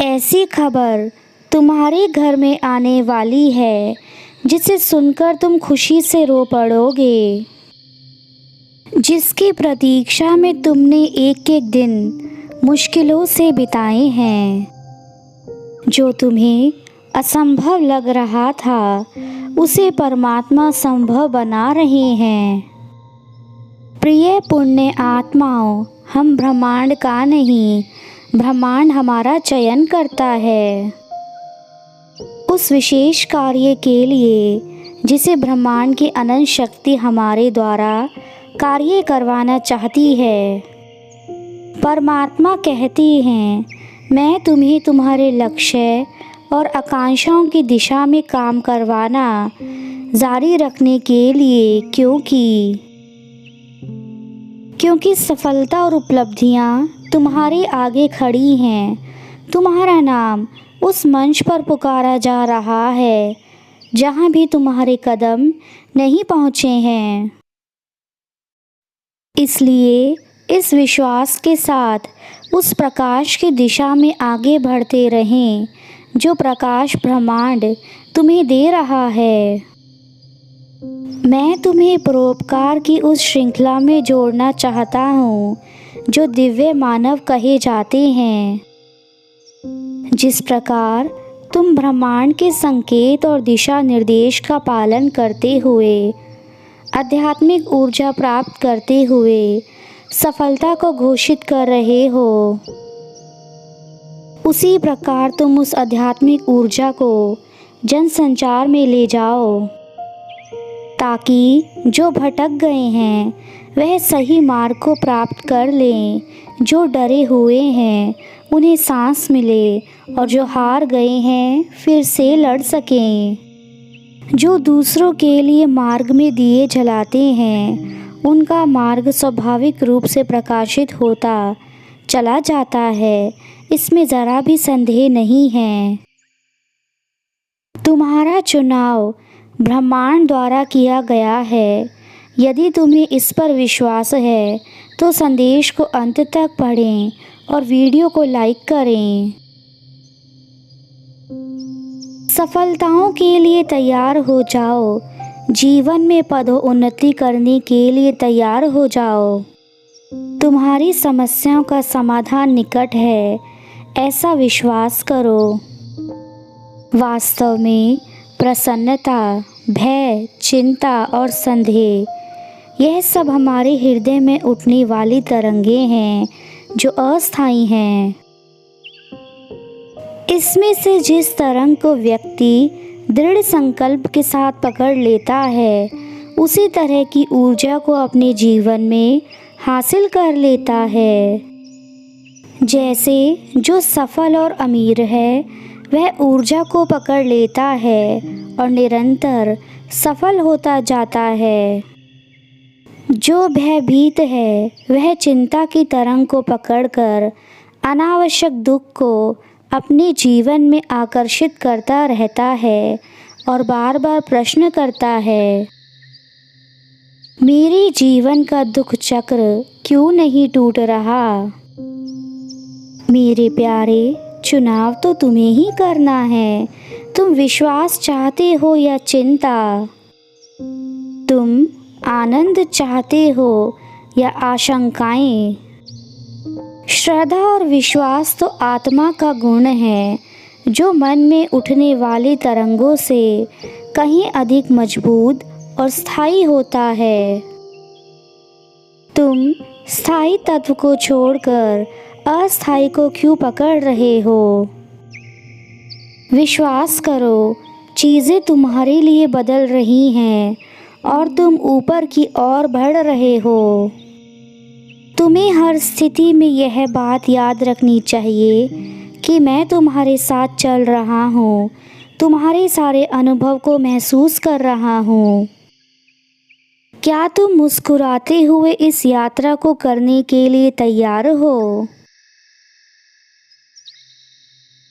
ऐसी खबर तुम्हारे घर में आने वाली है जिसे सुनकर तुम खुशी से रो पड़ोगे, जिसकी प्रतीक्षा में तुमने एक एक दिन मुश्किलों से बिताए हैं। जो तुम्हें असंभव लग रहा था उसे परमात्मा संभव बना रहे हैं। प्रिय पुण्य आत्माओं, हम ब्रह्मांड का नहीं, ब्रह्मांड हमारा चयन करता है उस विशेष कार्य के लिए जिसे ब्रह्मांड की अनंत शक्ति हमारे द्वारा कार्य करवाना चाहती है। परमात्मा कहती हैं, मैं तुम्हें तुम्हारे लक्ष्य और आकांक्षाओं की दिशा में काम करवाना जारी रखने के लिए, क्योंकि सफलता और उपलब्धियां तुम्हारे आगे खड़ी हैं। तुम्हारा नाम उस मंच पर पुकारा जा रहा है जहां भी तुम्हारे कदम नहीं पहुंचे हैं। इसलिए इस विश्वास के साथ उस प्रकाश की दिशा में आगे बढ़ते रहें जो प्रकाश ब्रह्मांड तुम्हें दे रहा है। मैं तुम्हें परोपकार की उस श्रृंखला में जोड़ना चाहता हूँ जो दिव्य मानव कहे जाते हैं। जिस प्रकार तुम ब्रह्मांड के संकेत और दिशा निर्देश का पालन करते हुए आध्यात्मिक ऊर्जा प्राप्त करते हुए सफलता को घोषित कर रहे हो, उसी प्रकार तुम उस आध्यात्मिक ऊर्जा को जनसंचार में ले जाओ ताकि जो भटक गए हैं वह सही मार्ग को प्राप्त कर लें, जो डरे हुए हैं उन्हें सांस मिले और जो हार गए हैं फिर से लड़ सकें। जो दूसरों के लिए मार्ग में दिए जलाते हैं उनका मार्ग स्वाभाविक रूप से प्रकाशित होता चला जाता है, इसमें ज़रा भी संदेह नहीं है। तुम्हारा चुनाव ब्रह्मांड द्वारा किया गया है। यदि तुम्हें इस पर विश्वास है तो संदेश को अंत तक पढ़ें और वीडियो को लाइक करें। सफलताओं के लिए तैयार हो जाओ, जीवन में पदोन्नति करने के लिए तैयार हो जाओ। तुम्हारी समस्याओं का समाधान निकट है, ऐसा विश्वास करो। वास्तव में प्रसन्नता, भय, चिंता और संदेह यह सब हमारे हृदय में उठने वाली तरंगें हैं जो अस्थायी हैं। इसमें से जिस तरंग को व्यक्ति दृढ़ संकल्प के साथ पकड़ लेता है उसी तरह की ऊर्जा को अपने जीवन में हासिल कर लेता है। जैसे जो सफल और अमीर है वह ऊर्जा को पकड़ लेता है और निरंतर सफल होता जाता है। जो भयभीत है वह चिंता की तरंग को पकड़कर अनावश्यक दुख को अपने जीवन में आकर्षित करता रहता है और बार बार प्रश्न करता है, मेरे जीवन का दुख चक्र क्यों नहीं टूट रहा। मेरे प्यारे, चुनाव तो तुम्हें ही करना है। तुम विश्वास चाहते हो या चिंता, तुम आनंद चाहते हो या आशंकाएं। श्रद्धा और विश्वास तो आत्मा का गुण है जो मन में उठने वाली तरंगों से कहीं अधिक मजबूत और स्थायी होता है। तुम स्थायी तत्व को छोड़कर अस्थायी को क्यों पकड़ रहे हो। विश्वास करो, चीज़ें तुम्हारे लिए बदल रही हैं और तुम ऊपर की ओर बढ़ रहे हो। तुम्हें हर स्थिति में यह बात याद रखनी चाहिए कि मैं तुम्हारे साथ चल रहा हूँ, तुम्हारे सारे अनुभव को महसूस कर रहा हूँ। क्या तुम मुस्कुराते हुए इस यात्रा को करने के लिए तैयार हो?